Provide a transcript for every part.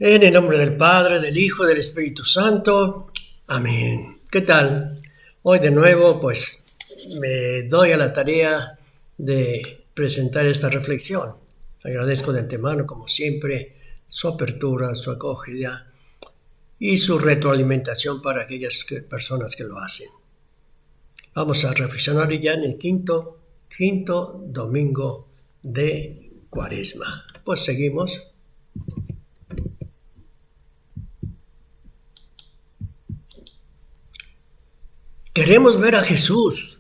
En el nombre del Padre, del Hijo y del Espíritu Santo. Amén. ¿Qué tal? Hoy de nuevo, pues, me doy a la tarea de presentar esta reflexión. Agradezco de antemano, como siempre, su apertura, su acogida y su retroalimentación para aquellas personas que lo hacen. Vamos a reflexionar ya en el quinto domingo de Cuaresma. Pues seguimos. Queremos ver a Jesús.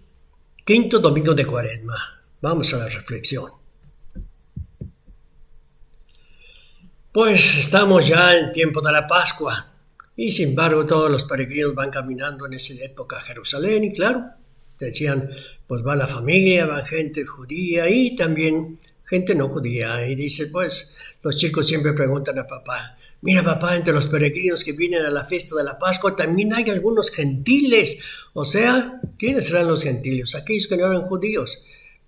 Quinto domingo de Cuaresma. Vamos a la reflexión. Pues estamos ya en tiempo de la Pascua y sin embargo todos los peregrinos van caminando en esa época a Jerusalén y claro, decían, pues va la familia, va gente judía y también gente no judía y dice, pues los chicos siempre preguntan a papá, mira papá, entre los peregrinos que vienen a la fiesta de la Pascua también hay algunos gentiles, o sea, ¿quiénes serán los gentiles? Aquellos que no eran judíos,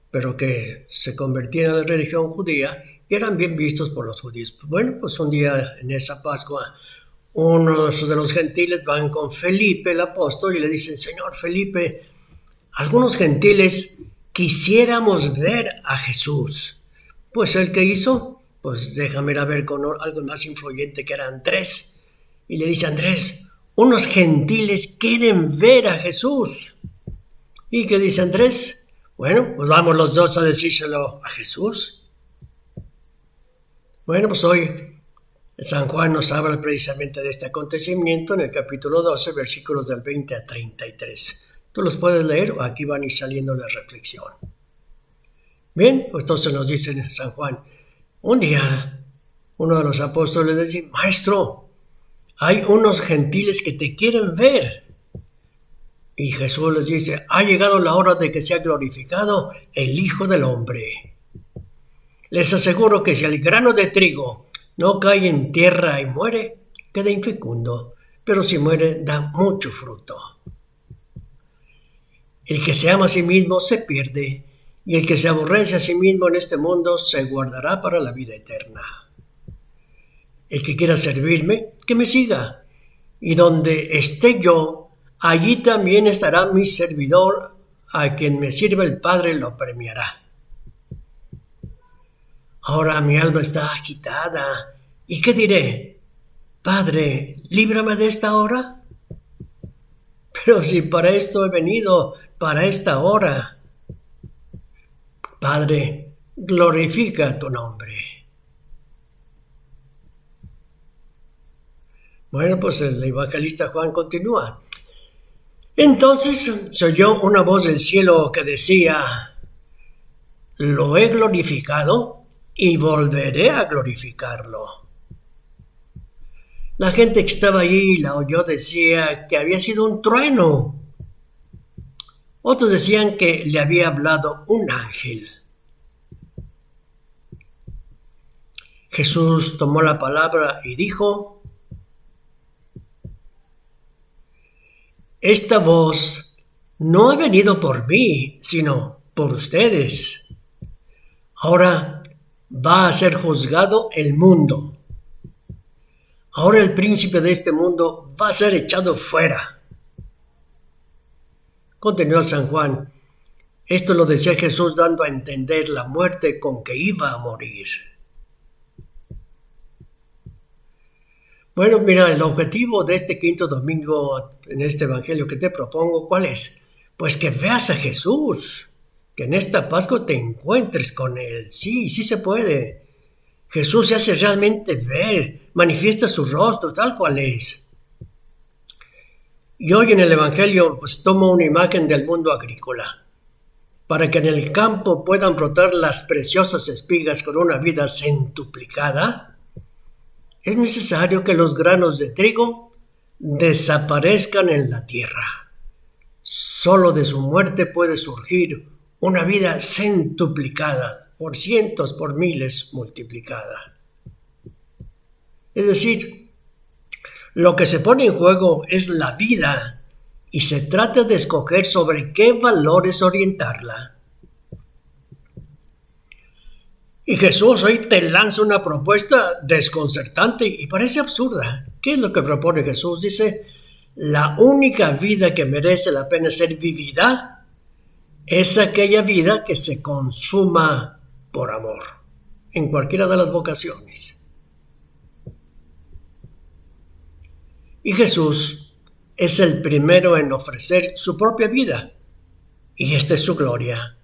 pero que se convertían a la religión judía y eran bien vistos por los judíos. Bueno, pues un día en esa Pascua, uno de los gentiles van con Felipe, el apóstol, y le dicen, Señor Felipe, algunos gentiles quisiéramos ver a Jesús. Pues el que hizo, pues déjame ir a ver con algo más influyente que era Andrés. Y le dice Andrés, unos gentiles quieren ver a Jesús. ¿Y qué dice Andrés? Bueno, pues vamos los dos a decírselo a Jesús. Bueno, pues hoy San Juan nos habla precisamente de este acontecimiento en el capítulo 12, versículos del 20 a 33. Tú los puedes leer o aquí van a ir saliendo la reflexión. Bien, pues entonces nos dice San Juan, un día uno de los apóstoles le dice, Maestro, hay unos gentiles que te quieren ver. Y Jesús les dice, ha llegado la hora de que sea glorificado el Hijo del Hombre. Les aseguro que si el grano de trigo no cae en tierra y muere, queda infecundo, pero si muere da mucho fruto. El que se ama a sí mismo se pierde, y el que se aborrece a sí mismo en este mundo se guardará para la vida eterna. El que quiera servirme, que me siga, y donde esté yo, allí también estará mi servidor, a quien me sirva el Padre lo premiará. Ahora mi alma está agitada. ¿Y qué diré? Padre, líbrame de esta hora. Pero si para esto he venido, para esta hora. Padre, glorifica tu nombre. Bueno, pues el evangelista Juan continúa. Entonces se oyó una voz del cielo que decía, lo he glorificado y volveré a glorificarlo. La gente que estaba allí la oyó decía que había sido un trueno. Otros decían que le había hablado un ángel. Jesús tomó la palabra y dijo, esta voz no ha venido por mí, sino por ustedes. Ahora va a ser juzgado el mundo. Ahora el príncipe de este mundo va a ser echado fuera. Continuó San Juan. Esto lo decía Jesús dando a entender la muerte con que iba a morir. Bueno, mira, el objetivo de este quinto domingo en este evangelio que te propongo, ¿cuál es? Pues que veas a Jesús. Que en esta Pascua te encuentres con Él. Sí se puede. Jesús se hace realmente ver, manifiesta su rostro tal cual es. Y hoy en el Evangelio pues tomo una imagen del mundo agrícola. Para que en el campo puedan brotar las preciosas espigas con una vida centuplicada, es necesario que los granos de trigo desaparezcan en la tierra. Solo de su muerte puede surgir una vida centuplicada, por cientos, por miles multiplicada. Es decir, lo que se pone en juego es la vida y se trata de escoger sobre qué valores orientarla. Y Jesús hoy te lanza una propuesta desconcertante y parece absurda. ¿Qué es lo que propone Jesús? Dice, la única vida que merece la pena ser vivida es aquella vida que se consuma por amor, en cualquiera de las vocaciones. Y Jesús es el primero en ofrecer su propia vida, y esta es su gloria.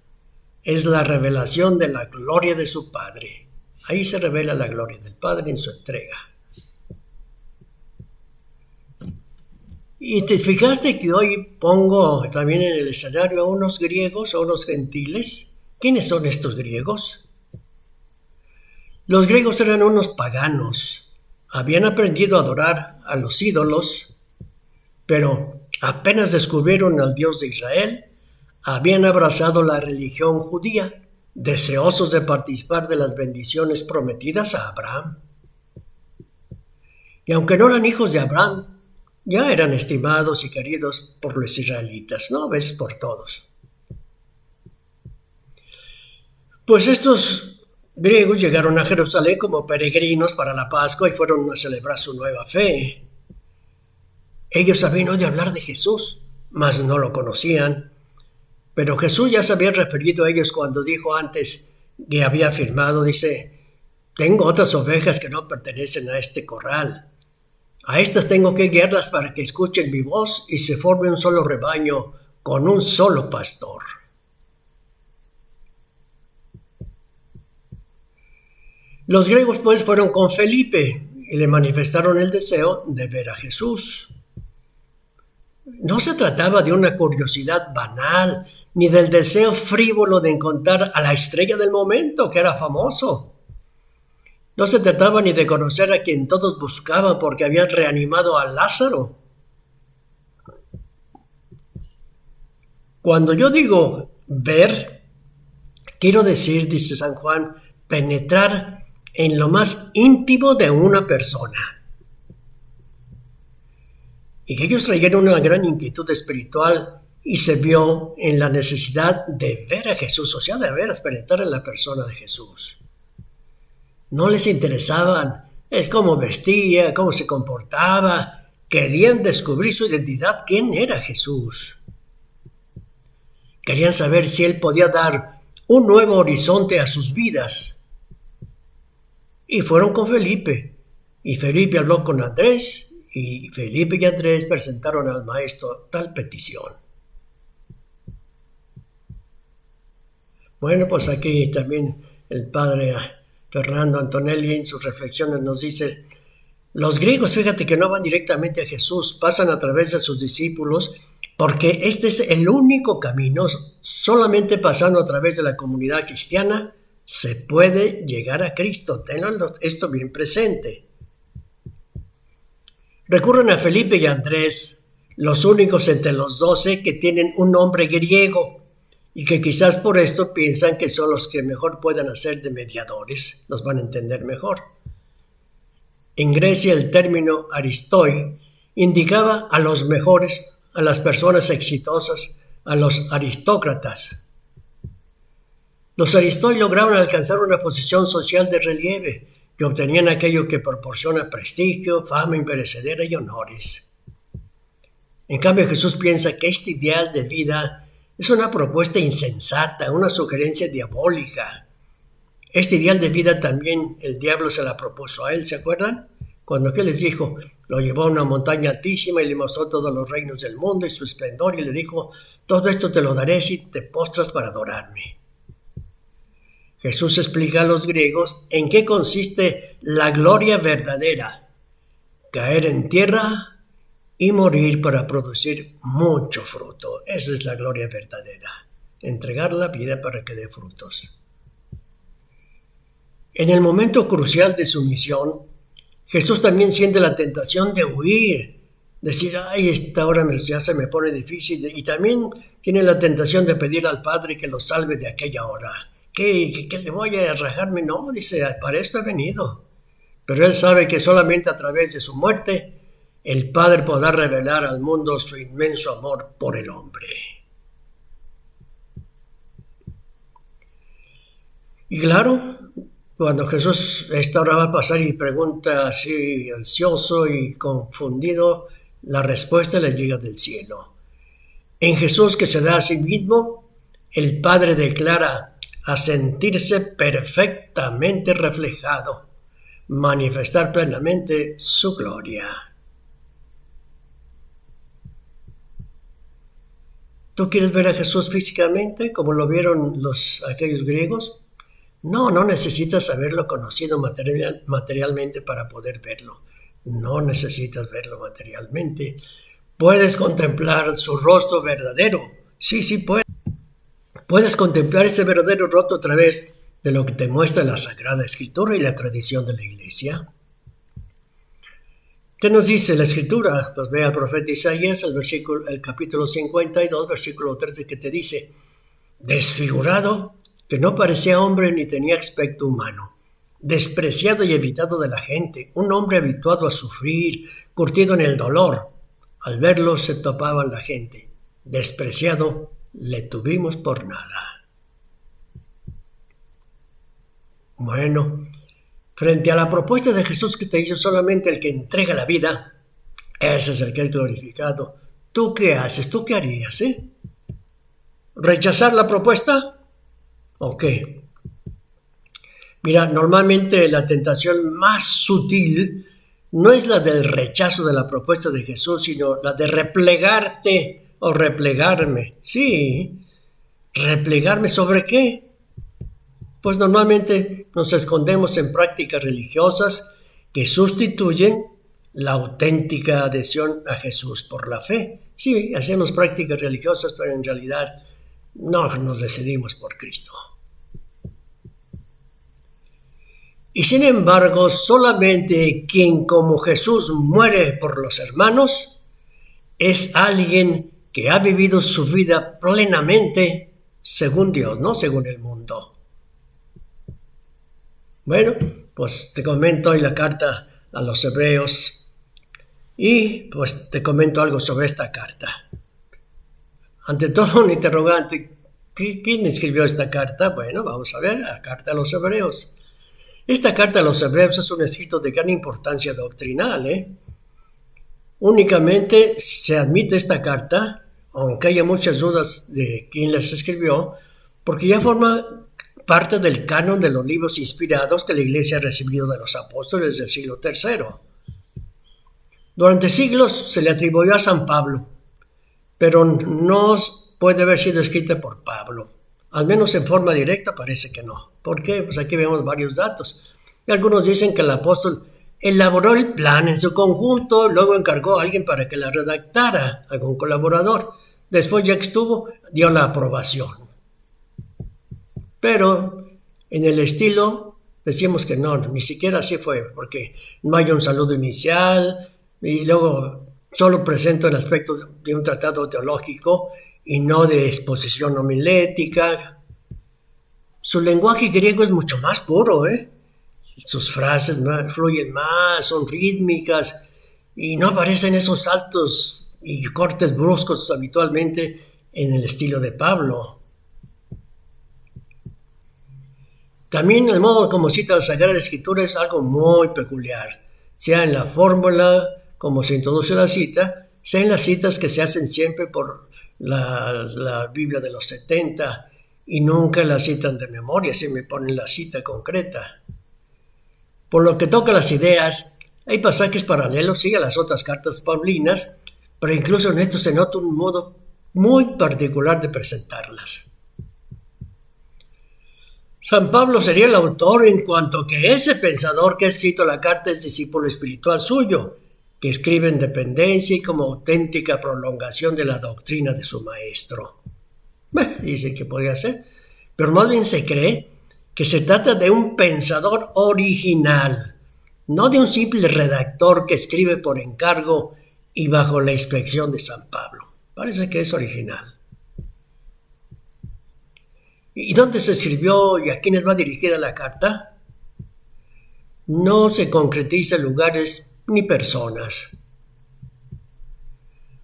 Es la revelación de la gloria de su Padre. Ahí se revela la gloria del Padre en su entrega. Y te fijaste que hoy pongo también en el escenario a unos griegos, a unos gentiles. ¿Quiénes son estos griegos? Los griegos eran unos paganos. Habían aprendido a adorar a los ídolos, pero apenas descubrieron al Dios de Israel, habían abrazado la religión judía, deseosos de participar de las bendiciones prometidas a Abraham. Y aunque no eran hijos de Abraham, ya eran estimados y queridos por los israelitas, ¿no? A veces por todos. Pues estos griegos llegaron a Jerusalén como peregrinos para la Pascua y fueron a celebrar su nueva fe. Ellos habían oído hablar de Jesús, mas no lo conocían. Pero Jesús ya se había referido a ellos cuando dijo antes que había afirmado, dice, tengo otras ovejas que no pertenecen a este corral. A estas tengo que guiarlas para que escuchen mi voz y se forme un solo rebaño con un solo pastor. Los griegos pues fueron con Felipe y le manifestaron el deseo de ver a Jesús. No se trataba de una curiosidad banal, ni del deseo frívolo de encontrar a la estrella del momento, que era famoso. No se trataba ni de conocer a quien todos buscaban porque habían reanimado a Lázaro. Cuando yo digo ver, quiero decir, dice San Juan, penetrar en lo más íntimo de una persona. Y ellos traían una gran inquietud espiritual y se vio en la necesidad de ver a Jesús, o sea, de veras penetrar en la persona de Jesús. No les interesaban el cómo vestía, cómo se comportaba. Querían descubrir su identidad, quién era Jesús. Querían saber si él podía dar un nuevo horizonte a sus vidas. Y fueron con Felipe. Y Felipe habló con Andrés. Y Felipe y Andrés presentaron al maestro tal petición. Bueno, pues aquí también el padre Fernando Antonelli en sus reflexiones nos dice, los griegos, fíjate que no van directamente a Jesús, pasan a través de sus discípulos, porque este es el único camino, solamente pasando a través de la comunidad cristiana se puede llegar a Cristo. Tengan esto bien presente. Recurren a Felipe y Andrés, los únicos entre los 12 que tienen un nombre griego, y que quizás por esto piensan que son los que mejor puedan hacer de mediadores, los van a entender mejor. En Grecia el término aristoi indicaba a los mejores, a las personas exitosas, a los aristócratas. Los aristoi lograron alcanzar una posición social de relieve, que obtenían aquello que proporciona prestigio, fama imperecedera y honores. En cambio Jesús piensa que este ideal de vida es una propuesta insensata, una sugerencia diabólica. Este ideal de vida también el diablo se la propuso a él, ¿se acuerdan? Cuando ¿qué les dijo? Lo llevó a una montaña altísima y le mostró todos los reinos del mundo y su esplendor y le dijo, todo esto te lo daré si te postras para adorarme. Jesús explica a los griegos en qué consiste la gloria verdadera, caer en tierra y morir para producir mucho fruto. Esa es la gloria verdadera. Entregar la vida para que dé frutos. En el momento crucial de su misión, Jesús también siente la tentación de huir. Decir, ay, esta hora ya se me pone difícil. Y también tiene la tentación de pedir al Padre que lo salve de aquella hora. ¿Qué le voy a rajarme? No, dice, para esto he venido. Pero él sabe que solamente a través de su muerte el Padre podrá revelar al mundo su inmenso amor por el hombre. Y claro, Cuando Jesús está ahora va a pasar y pregunta así ansioso y confundido, la respuesta le llega del cielo. En Jesús, que se da a sí mismo, el Padre declara a sentirse perfectamente reflejado, manifestar plenamente su gloria. ¿Tú quieres ver a Jesús físicamente como lo vieron aquellos griegos? No necesitas haberlo conocido materialmente para poder verlo. No necesitas verlo materialmente. Puedes contemplar su rostro verdadero. Sí, puedes. Puedes contemplar ese verdadero rostro a través de lo que te muestra la Sagrada Escritura y la tradición de la Iglesia. ¿Qué nos dice la Escritura? Pues ve al profeta Isaías, el capítulo 52, versículo 13, que te dice: desfigurado, que no parecía hombre ni tenía aspecto humano, despreciado y evitado de la gente, un hombre habituado a sufrir, curtido en el dolor. Al verlo se topaban la gente. Despreciado, le tuvimos por nada. Bueno, frente a la propuesta de Jesús que te hizo solamente el que entrega la vida, ese es el que es glorificado. ¿Tú qué haces? ¿Tú qué harías? ¿Rechazar la propuesta? ¿O qué? Mira, normalmente la tentación más sutil no es la del rechazo de la propuesta de Jesús, sino la de replegarte o replegarme. Sí, replegarme ¿sobre qué? Pues normalmente nos escondemos en prácticas religiosas que sustituyen la auténtica adhesión a Jesús por la fe. Sí, hacemos prácticas religiosas, pero en realidad no nos decidimos por Cristo. Y sin embargo, solamente quien como Jesús muere por los hermanos es alguien que ha vivido su vida plenamente según Dios, no según el mundo. Bueno, pues te comento hoy la carta a los Hebreos y pues te comento algo sobre esta carta. Ante todo, un interrogante: ¿quién escribió esta carta? Bueno, vamos a ver, la carta a los Hebreos. Esta carta a los Hebreos es un escrito de gran importancia doctrinal. Únicamente se admite esta carta, aunque haya muchas dudas de quién las escribió, porque ya forma parte del canon de los libros inspirados que la Iglesia ha recibido de los apóstoles del siglo III. Durante siglos se le atribuyó a San Pablo, pero no puede haber sido escrita por Pablo. Al menos en forma directa parece que no. ¿Por qué? Pues aquí vemos varios datos. Y algunos dicen que el apóstol elaboró el plan en su conjunto, luego encargó a alguien para que la redactara, algún colaborador. Después, ya que estuvo, dio la aprobación. Pero en el estilo decimos que no, ni siquiera así fue, porque no hay un saludo inicial y luego solo presenta el aspecto de un tratado teológico y no de exposición homilética. Su lenguaje griego es mucho más puro, Sus frases fluyen más, son rítmicas y no aparecen esos saltos y cortes bruscos habitualmente en el estilo de Pablo. También el modo como cita la Sagrada Escritura es algo muy peculiar, sea en la fórmula como se introduce la cita, sea en las citas que se hacen siempre por la Biblia de los 70 y nunca la citan de memoria, si me ponen la cita concreta. Por lo que toca a las ideas, hay pasajes paralelos, sí, a las otras cartas paulinas, pero incluso en esto se nota un modo muy particular de presentarlas. San Pablo sería el autor en cuanto que ese pensador que ha escrito la carta es discípulo espiritual suyo, que escribe en dependencia y como auténtica prolongación de la doctrina de su maestro. Dice que podría ser, pero más bien se cree que se trata de un pensador original, no de un simple redactor que escribe por encargo y bajo la inspección de San Pablo. Parece que es original. ¿Y dónde se escribió y a quiénes va dirigida la carta? No se concretiza lugares ni personas.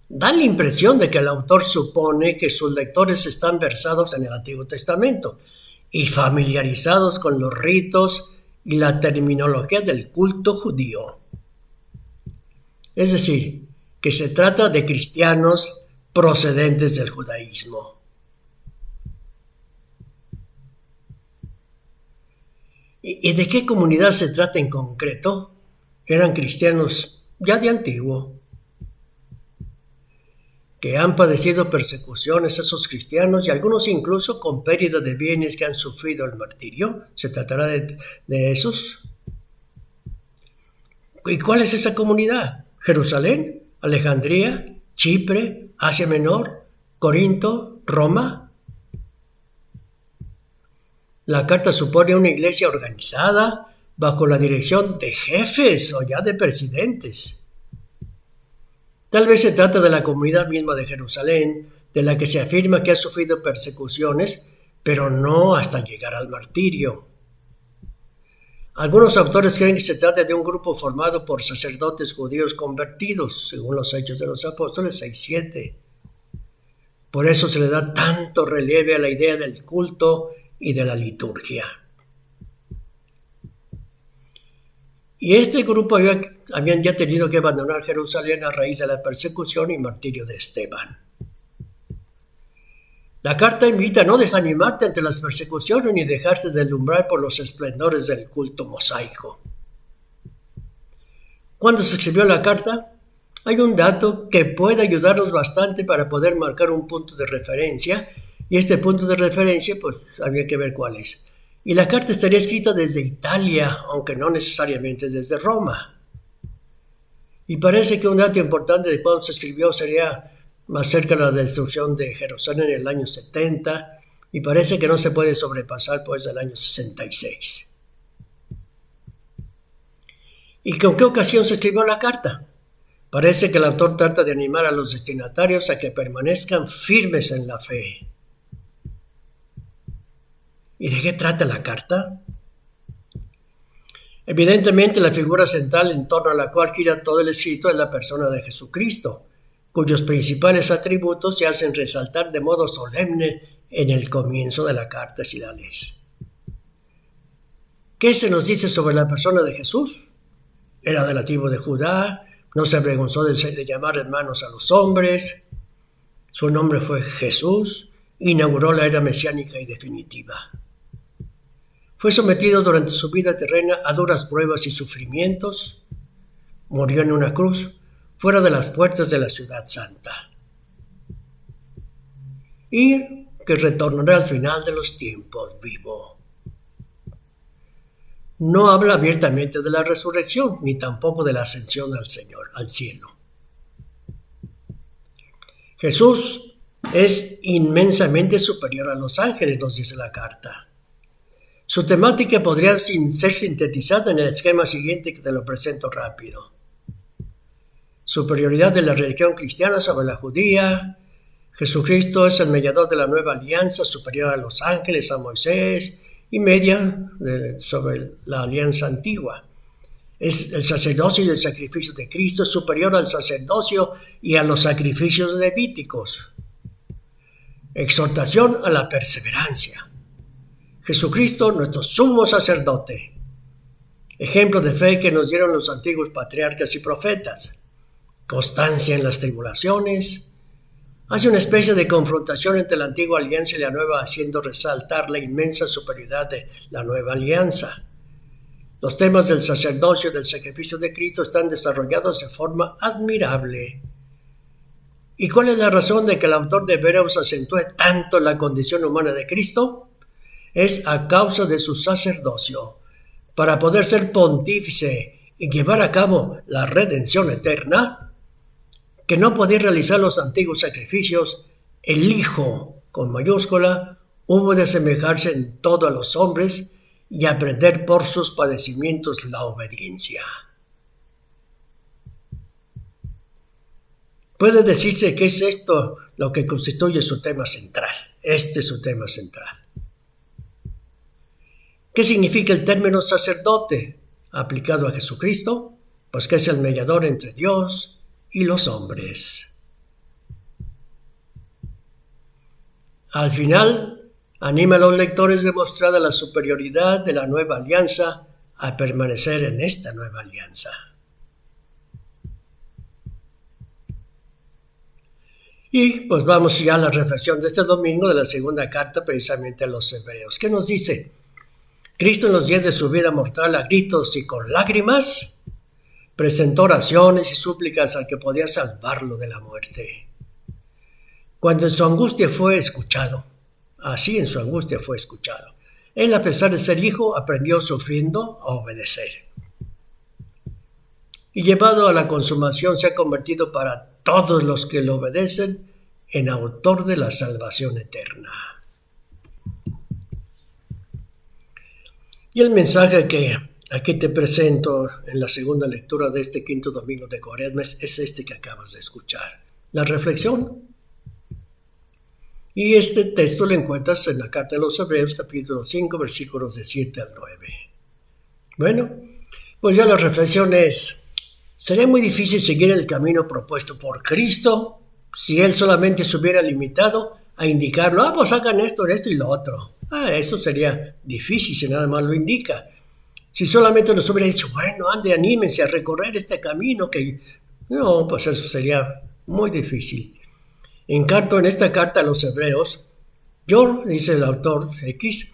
Da la impresión de que el autor supone que sus lectores están versados en el Antiguo Testamento y familiarizados con los ritos y la terminología del culto judío. Es decir, que se trata de cristianos procedentes del judaísmo. ¿Y de qué comunidad se trata en concreto? Eran cristianos ya de antiguo, que han padecido persecuciones esos cristianos y algunos incluso con pérdida de bienes que han sufrido el martirio. ¿Se tratará de esos? ¿Y cuál es esa comunidad? ¿Jerusalén? ¿Alejandría? ¿Chipre? ¿Asia Menor? ¿Corinto? ¿Roma? La carta supone una iglesia organizada bajo la dirección de jefes o ya de presidentes. Tal vez se trata de la comunidad misma de Jerusalén, de la que se afirma que ha sufrido persecuciones, pero no hasta llegar al martirio. Algunos autores creen que se trata de un grupo formado por sacerdotes judíos convertidos, según los Hechos de los Apóstoles 6:7. Por eso se le da tanto relieve a la idea del culto y de la liturgia. Y este grupo habían ya tenido que abandonar Jerusalén a raíz de la persecución y martirio de Esteban. La carta invita a no desanimarte ante las persecuciones ni dejarse deslumbrar por los esplendores del culto mosaico. ¿Cuándo se escribió la carta? Hay un dato que puede ayudarnos bastante para poder marcar un punto de referencia, y este punto de referencia, pues, había que ver cuál es. Y la carta estaría escrita desde Italia, aunque no necesariamente desde Roma. Y parece que un dato importante de cuándo se escribió sería más cerca de la destrucción de Jerusalén en el año 70, y parece que no se puede sobrepasar pues del año 66. ¿Y con qué ocasión se escribió la carta? Parece que el autor trata de animar a los destinatarios a que permanezcan firmes en la fe. ¿Y de qué trata la carta? Evidentemente, la figura central en torno a la cual gira todo el escrito es la persona de Jesucristo, cuyos principales atributos se hacen resaltar de modo solemne en el comienzo de la carta, si la lees. ¿Qué se nos dice sobre la persona de Jesús? Era de la tribu de Judá, no se avergonzó de llamar hermanos a los hombres, su nombre fue Jesús, inauguró la era mesiánica y definitiva. Fue sometido durante su vida terrena a duras pruebas y sufrimientos. Murió en una cruz fuera de las puertas de la ciudad santa. Y que retornará al final de los tiempos vivo. No habla abiertamente de la resurrección, ni tampoco de la ascensión al Señor, al cielo. Jesús es inmensamente superior a los ángeles, nos dice la carta. Su temática podría ser sintetizada en el esquema siguiente, que te lo presento rápido. Superioridad de la religión cristiana sobre la judía. Jesucristo es el mediador de la nueva alianza, superior a los ángeles, a Moisés, y media sobre la alianza antigua. Es el sacerdocio y el sacrificio de Cristo, superior al sacerdocio y a los sacrificios levíticos. Exhortación a la perseverancia. Jesucristo, nuestro sumo sacerdote. Ejemplo de fe que nos dieron los antiguos patriarcas y profetas. Constancia en las tribulaciones. Hace una especie de confrontación entre la antigua alianza y la nueva, haciendo resaltar la inmensa superioridad de la nueva alianza. Los temas del sacerdocio y del sacrificio de Cristo están desarrollados de forma admirable. ¿Y cuál es la razón de que el autor de Hebreos acentúe tanto la condición humana de Cristo? Es a causa de su sacerdocio, para poder ser pontífice y llevar a cabo la redención eterna, que no podía realizar los antiguos sacrificios. El Hijo, con mayúscula, hubo de asemejarse en todo a los hombres y aprender por sus padecimientos la obediencia. Puede decirse que es esto lo que constituye su tema central. Este es su tema central. ¿Qué significa el término sacerdote aplicado a Jesucristo? Pues que es el mediador entre Dios y los hombres. Al final, anima a los lectores demostrada la superioridad de la nueva alianza a permanecer en esta nueva alianza. Y pues vamos ya a la reflexión de este domingo de la segunda carta precisamente a los Hebreos. ¿Qué nos dice? Cristo en los días de su vida mortal a gritos y con lágrimas presentó oraciones y súplicas al que podía salvarlo de la muerte. Cuando en su angustia fue escuchado, así en su angustia fue escuchado. Él, a pesar de ser hijo, aprendió sufriendo a obedecer. Y llevado a la consumación se ha convertido para todos los que lo obedecen en autor de la salvación eterna. Y el mensaje que aquí te presento en la segunda lectura de este quinto domingo de Cuaresma es este que acabas de escuchar. La reflexión. Y este texto lo encuentras en la carta de los Hebreos, capítulo 5, versículos de 7 al 9. Bueno, pues ya la reflexión es: sería muy difícil seguir el camino propuesto por Cristo si Él solamente se hubiera limitado a indicarlo. Pues hagan esto y lo otro. Eso sería difícil si nada más lo indica. Si solamente nos hubiera dicho, bueno, anímense a recorrer este camino, no, pues eso sería muy difícil. En esta carta a los Hebreos, yo, dice el autor X,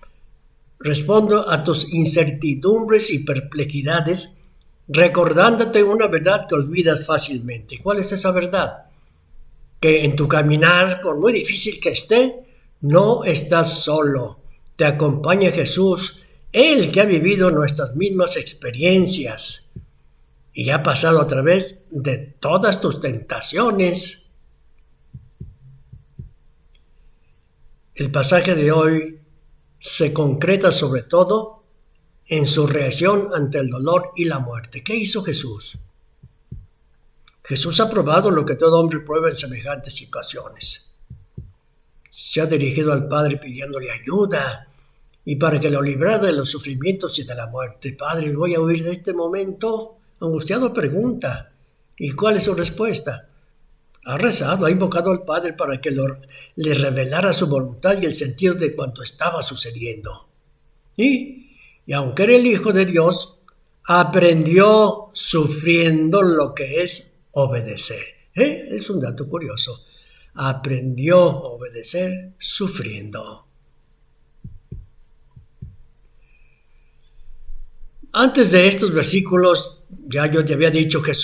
respondo a tus incertidumbres y perplejidades recordándote una verdad que olvidas fácilmente. ¿Cuál es esa verdad? Que en tu caminar, por muy difícil que esté, no estás solo. Te acompaña Jesús, Él que ha vivido nuestras mismas experiencias y ha pasado a través de todas tus tentaciones. El pasaje de hoy se concreta sobre todo en su reacción ante el dolor y la muerte. ¿Qué hizo Jesús? Jesús ha probado lo que todo hombre prueba en semejantes situaciones. Se ha dirigido al Padre pidiéndole ayuda y para que lo librara de los sufrimientos y de la muerte. Padre, ¿voy a huir de este momento? Angustiado pregunta. ¿Y cuál es su respuesta? Ha rezado, ha invocado al Padre para que le revelara su voluntad y el sentido de cuanto estaba sucediendo. Y aunque era el Hijo de Dios, aprendió sufriendo lo que es obedecer. Es un dato curioso. Aprendió a obedecer sufriendo. Antes de estos versículos, ya yo te había dicho que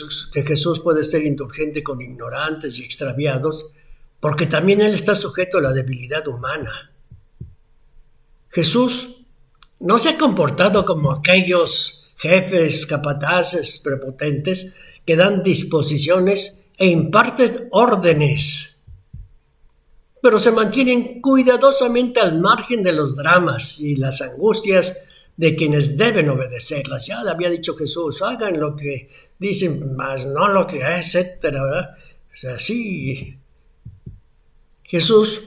Jesús puede ser indulgente con ignorantes y extraviados, porque también Él está sujeto a la debilidad humana. Jesús no se ha comportado como aquellos jefes, capataces, prepotentes que dan disposiciones e imparten órdenes, pero se mantienen cuidadosamente al margen de los dramas y las angustias de quienes deben obedecerlas. Ya le había dicho Jesús, hagan lo que dicen, más no lo que es, etcétera, ¿verdad? O sea, sí. Jesús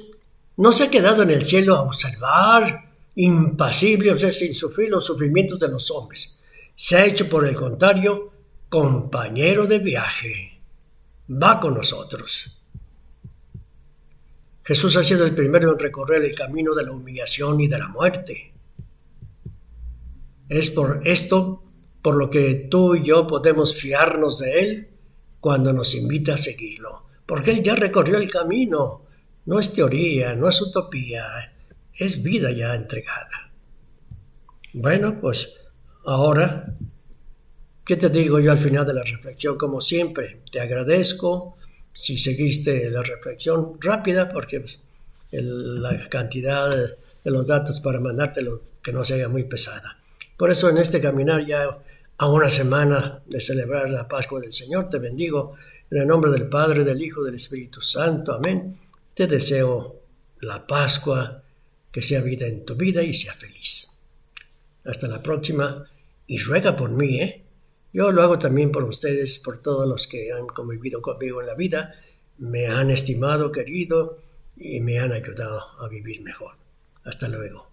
no se ha quedado en el cielo a observar, impasible, o sea, sin sufrir los sufrimientos de los hombres. Se ha hecho, por el contrario, compañero de viaje. Va con nosotros. Jesús ha sido el primero en recorrer el camino de la humillación y de la muerte. Es por esto por lo que tú y yo podemos fiarnos de Él cuando nos invita a seguirlo. Porque Él ya recorrió el camino. No es teoría, no es utopía, es vida ya entregada. Bueno, pues ahora, ¿qué te digo yo al final de la reflexión? Como siempre, te agradezco si seguiste la reflexión rápida, porque la cantidad de los datos para mandártelo que no se haga muy pesada. Por eso en este caminar ya a una semana de celebrar la Pascua del Señor, te bendigo en el nombre del Padre, del Hijo, del Espíritu Santo. Amén. Te deseo la Pascua, que sea vida en tu vida y sea feliz. Hasta la próxima y ruega por mí, Yo lo hago también por ustedes, por todos los que han convivido conmigo en la vida, me han estimado, querido y me han ayudado a vivir mejor. Hasta luego.